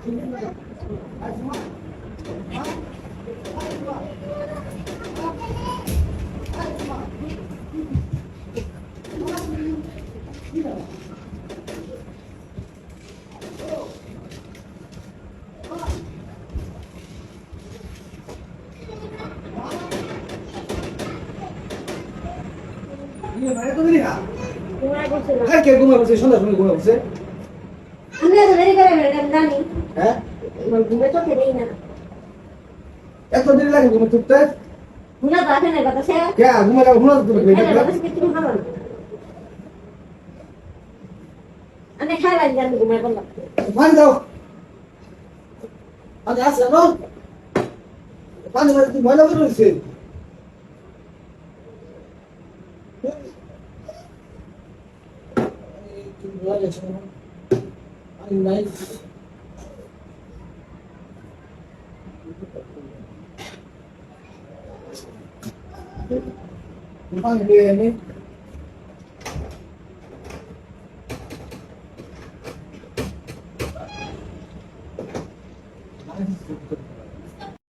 কে ঘুমা বসে সন্ধ্যা সময় ঘুমা বসে আমি তো দেরি করে আমি জানি হ্যাঁ ঘুমে তো দেরি না এত দেরি লাগে ঘুমা তুলতে ঘুমা তো আসে না কথা সে কে ঘুমা যাও ঘুমা তুমি কিছু ভালো না আমি খাইলাম জানি ঘুমে বললাম পানি দাও পানি আছে না পানি মানে তুমি ময়লা করে রয়েছে